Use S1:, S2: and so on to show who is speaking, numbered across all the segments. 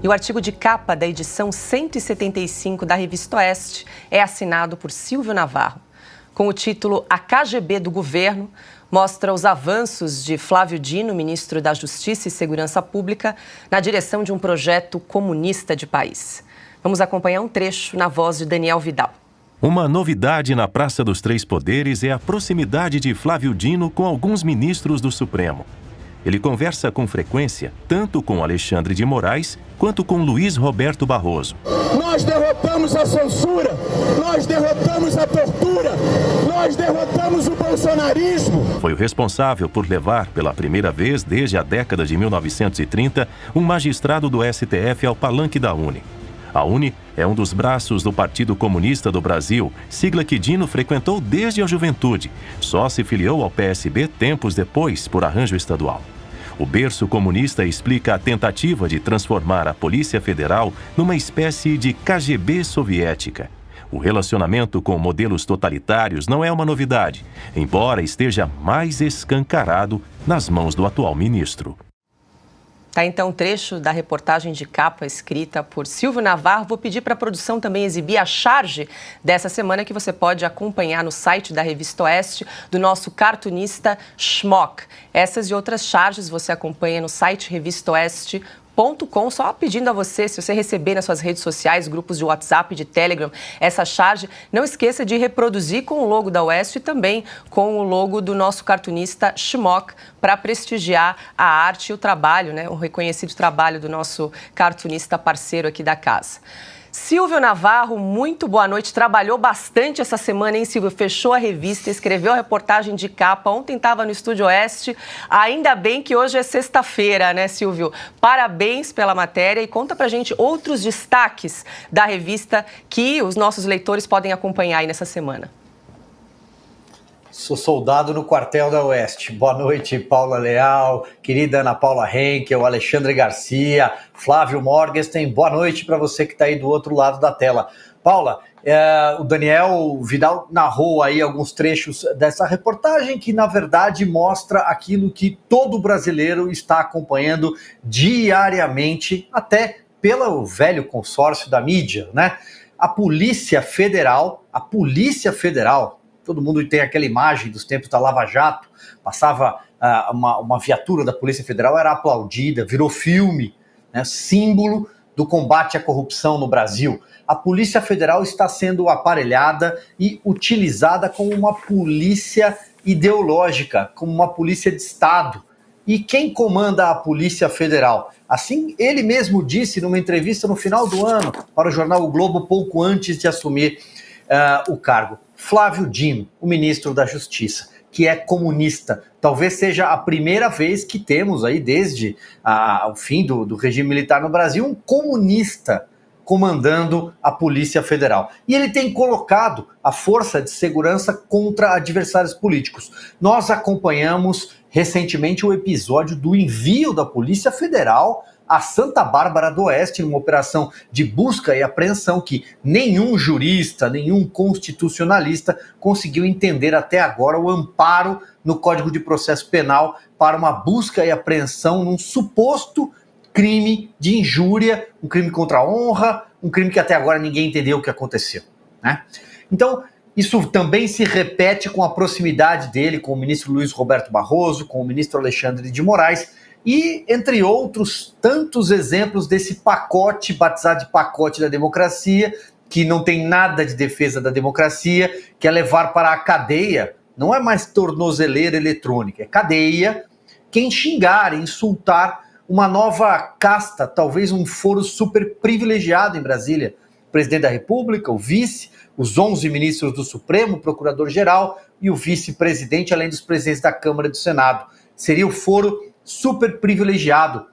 S1: E o artigo de capa da edição 175 da Revista Oeste é assinado por Silvio Navarro. Com o título A KGB do Governo, mostra os avanços de Flávio Dino, ministro da Justiça e Segurança Pública, na direção de um projeto comunista de país. Vamos acompanhar um trecho na voz de Daniel Vidal.
S2: Uma novidade na Praça dos Três Poderes é a proximidade de Flávio Dino com alguns ministros do Supremo. Ele conversa com frequência tanto com Alexandre de Moraes quanto com Luiz Roberto Barroso.
S3: Nós derrotamos a censura, nós derrotamos a tortura, nós derrotamos o bolsonarismo.
S2: Foi o responsável por levar, pela primeira vez desde a década de 1930, um magistrado do STF ao palanque da UNE. A UNE é um dos braços do Partido Comunista do Brasil, sigla que Dino frequentou desde a juventude. Só se filiou ao PSB tempos depois, por arranjo estadual. O berço comunista explica a tentativa de transformar a Polícia Federal numa espécie de KGB soviética. O relacionamento com modelos totalitários não é uma novidade, embora esteja mais escancarado nas mãos do atual ministro.
S1: Tá, então, um trecho da reportagem de capa escrita por Silvio Navarro. Vou pedir para a produção também exibir a charge dessa semana, que você pode acompanhar no site da Revista Oeste, do nosso cartunista Schmock. Essas e outras charges você acompanha no site revistaoeste.com. Só pedindo a você, se você receber nas suas redes sociais, grupos de WhatsApp, de Telegram, essa charge, não esqueça de reproduzir com o logo da Oeste e também com o logo do nosso cartunista Schmock, para prestigiar a arte e o trabalho, né, o reconhecido trabalho do nosso cartunista parceiro aqui da casa. Silvio Navarro, muito boa noite. Trabalhou bastante essa semana, hein, Silvio? Fechou a revista, escreveu a reportagem de capa. Ontem estava no Estúdio Oeste. Ainda bem que hoje é sexta-feira, né, Silvio? Parabéns pela matéria e conta pra gente outros destaques da revista que os nossos leitores podem acompanhar aí nessa semana.
S4: Sou soldado no quartel da Oeste. Boa noite, Paula Leal, querida Ana Paula Henkel, Alexandre Garcia, Flávio Morgenstern. Boa noite para você que está aí do outro lado da tela. Paula, o Daniel Vidal narrou aí alguns trechos dessa reportagem que, na verdade, mostra aquilo que todo brasileiro está acompanhando diariamente, até pelo velho consórcio da mídia, né? A Polícia Federal, todo mundo tem aquela imagem dos tempos da Lava Jato, passava uma viatura da Polícia Federal, era aplaudida, virou filme, né, símbolo do combate à corrupção no Brasil. A Polícia Federal está sendo aparelhada e utilizada como uma polícia ideológica, como uma polícia de Estado. E quem comanda a Polícia Federal? Assim, ele mesmo disse numa entrevista no final do ano para o jornal O Globo, pouco antes de assumir o cargo. Flávio Dino, o ministro da Justiça, que é comunista. Talvez seja a primeira vez que temos aí, desde o fim do regime militar no Brasil, um comunista comandando a Polícia Federal. E ele tem colocado a força de segurança contra adversários políticos. Nós acompanhamos recentemente o episódio do envio da Polícia Federal a Santa Bárbara do Oeste, numa operação de busca e apreensão que nenhum jurista, nenhum constitucionalista conseguiu entender até agora o amparo no Código de Processo Penal para uma busca e apreensão num suposto crime de injúria, um crime contra a honra, um crime que até agora ninguém entendeu o que aconteceu, né? Então, isso também se repete com a proximidade dele com o ministro Luiz Roberto Barroso, com o ministro Alexandre de Moraes, e, entre outros tantos exemplos desse pacote, batizado de pacote da democracia, que não tem nada de defesa da democracia, que é levar para a cadeia, não é mais tornozeleira eletrônica, é cadeia, quem xingar, insultar uma nova casta, talvez um foro super privilegiado em Brasília. O presidente da República, o vice, os 11 ministros do Supremo, o procurador-geral e o vice-presidente, além dos presidentes da Câmara e do Senado. Seria o foro super privilegiado,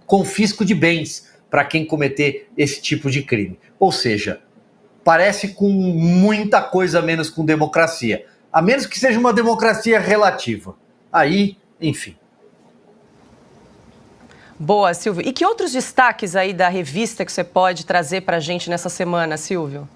S4: confisco de bens para quem cometer esse tipo de crime. Ou seja, parece com muita coisa menos com democracia, a menos que seja uma democracia relativa. Aí, enfim.
S1: Boa, Silvio. E que outros destaques aí da revista que você pode trazer para a gente nessa semana, Silvio?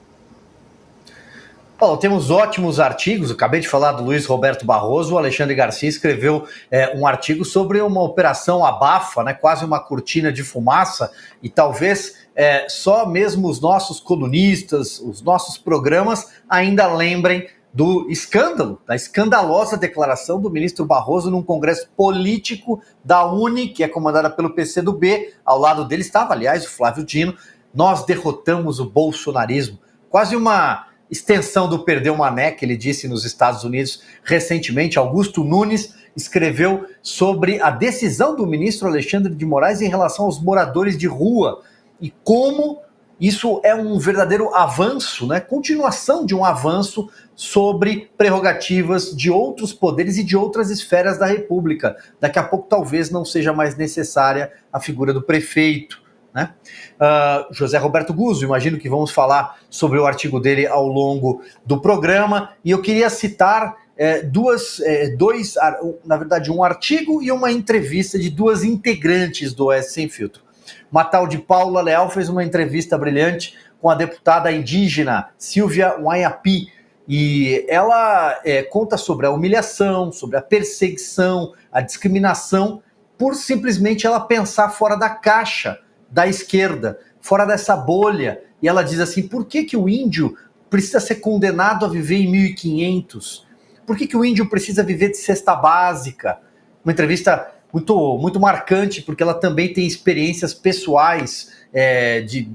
S4: Paulo, temos ótimos artigos. Eu acabei de falar do Luiz Roberto Barroso. O Alexandre Garcia escreveu um artigo sobre uma operação abafa, né, quase uma cortina de fumaça, e talvez só mesmo os nossos colunistas, os nossos programas ainda lembrem do escândalo, da escandalosa declaração do ministro Barroso num congresso político da UNE, que é comandada pelo PCdoB. Ao lado dele estava, aliás, o Flávio Dino. Nós derrotamos o bolsonarismo. Quase uma extensão do Perdeu Mané, que ele disse nos Estados Unidos recentemente. Augusto Nunes escreveu sobre a decisão do ministro Alexandre de Moraes em relação aos moradores de rua e como isso é um verdadeiro avanço, né? Continuação de um avanço sobre prerrogativas de outros poderes e de outras esferas da República. Daqui a pouco talvez não seja mais necessária a figura do prefeito, né? José Roberto Guzzo, imagino que vamos falar sobre o artigo dele ao longo do programa, e eu queria citar na verdade um artigo e uma entrevista de duas integrantes do Oeste Sem Filtro. Uma tal de Paula Leal fez uma entrevista brilhante com a deputada indígena Silvia Huayapí, e ela conta sobre a humilhação, sobre a perseguição, a discriminação, por simplesmente ela pensar fora da caixa da esquerda, fora dessa bolha. E ela diz assim: por que o índio precisa ser condenado a viver em 1500? Por que o índio precisa viver de cesta básica? Uma entrevista muito, muito marcante, porque ela também tem experiências pessoais, de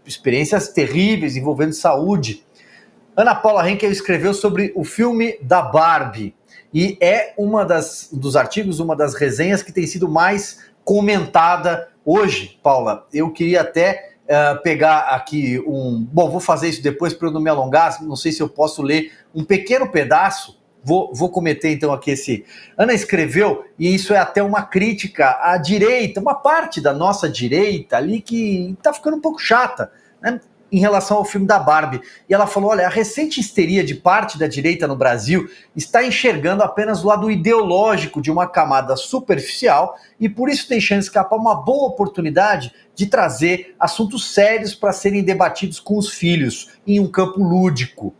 S4: experiências terríveis envolvendo saúde. Ana Paula Henkel escreveu sobre o filme da Barbie, e é dos artigos, uma das resenhas que tem sido mais comentada hoje. Paula, eu queria até pegar aqui Bom, vou fazer isso depois para eu não me alongar, não sei se eu posso ler um pequeno pedaço. Vou cometer então aqui esse... Ana escreveu, e isso é até uma crítica à direita, uma parte da nossa direita ali que está ficando um pouco chata, né, em relação ao filme da Barbie. E ela falou: olha, a recente histeria de parte da direita no Brasil está enxergando apenas o lado ideológico de uma camada superficial e por isso deixando escapar uma boa oportunidade de trazer assuntos sérios para serem debatidos com os filhos em um campo lúdico.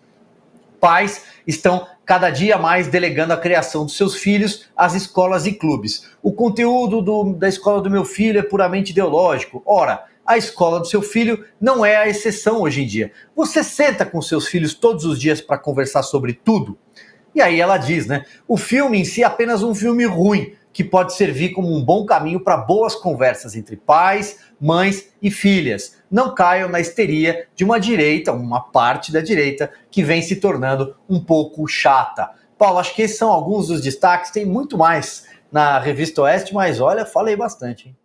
S4: Pais estão cada dia mais delegando a criação dos seus filhos às escolas e clubes. O conteúdo da escola do meu filho é puramente ideológico. Ora, a escola do seu filho não é a exceção hoje em dia. Você senta com seus filhos todos os dias para conversar sobre tudo? E aí ela diz, né? O filme em si é apenas um filme ruim, que pode servir como um bom caminho para boas conversas entre pais, mães e filhas. Não caiam na histeria de uma direita, uma parte da direita, que vem se tornando um pouco chata. Paulo, acho que esses são alguns dos destaques, tem muito mais na Revista Oeste, mas olha, falei bastante, hein?